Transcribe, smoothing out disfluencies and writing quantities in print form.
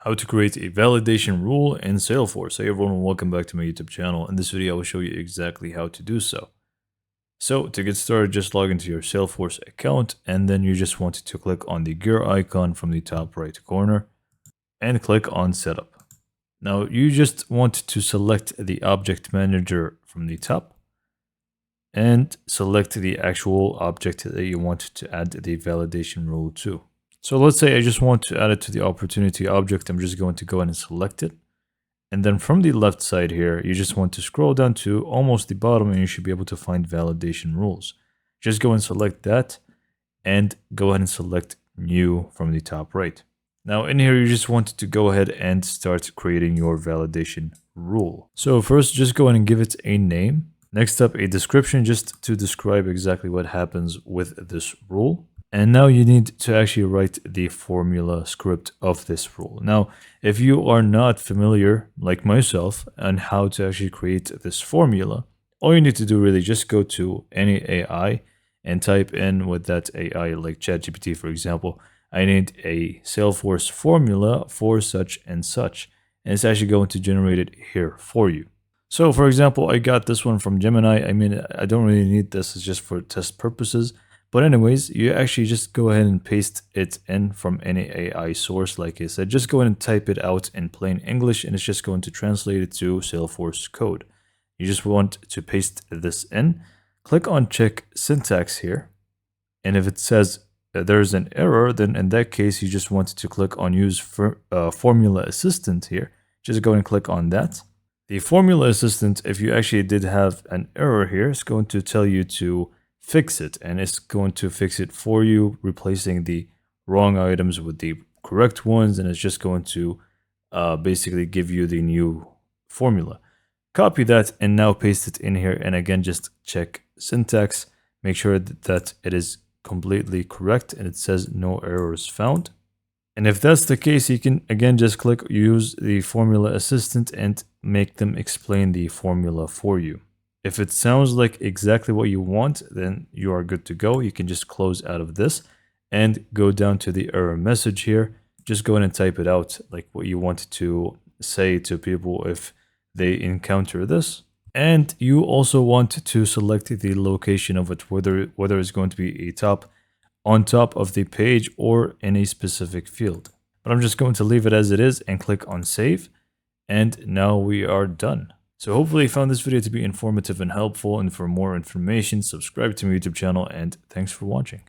How to create a validation rule in Salesforce. Hey everyone, welcome back to my YouTube channel. In this video, I will show you exactly how to do so. So to get started, just log into your Salesforce account and then you just want to click on the gear icon from the top right corner and click on setup. Now you just want to select the object manager from the top and select the actual object that you want to add the validation rule to. So let's say I just want to add it to the opportunity object. I'm just going to go ahead and select it. And then from the left side here, you just want to scroll down to almost the bottom and you should be able to find validation rules. Just go and select that and go ahead and select new from the top right. Now in here, you just want to go ahead and start creating your validation rule. So first, just go ahead and give it a name. Next up, a description just to describe exactly what happens with this rule. And now you need to actually write the formula script of this rule. Now, if you are not familiar, like myself, on how to actually create this formula, all you need to do really just go to any AI and type in with that AI, like ChatGPT, for example, I need a Salesforce formula for such and such. And it's actually going to generate it here for you. So for example, I got this one from Gemini. I mean, I don't really need this. It's just for test purposes. But anyways, you actually just go ahead and paste it in from any AI source. Like I said, just go ahead and type it out in plain English and it's just going to translate it to Salesforce code. You just want to paste this in. Click on check syntax here. And if it says there's an error, then in that case, you just want to click on use formula assistant here. Just go and click on that. The formula assistant, if you actually did have an error here, it's going to tell you to fix it, and it's going to fix it for you, replacing the wrong items with the correct ones, and it's just going to basically give you the new formula. Copy that and now paste it in here, and again just check syntax, make sure that it is completely correct and it says no errors found. And if that's the case, you can again just click use the formula assistant and make them explain the formula for you. If it sounds like exactly what you want, then you are good to go. You can just close out of this and go down to the error message here. Just go in and type it out, like what you want to say to people if they encounter this. And you also want to select the location of it, whether it's going to be on top of the page or in a specific field. But I'm just going to leave it as it is and click on save. And now we are done. So hopefully you found this video to be informative and helpful, and for more information, subscribe to my YouTube channel, and thanks for watching.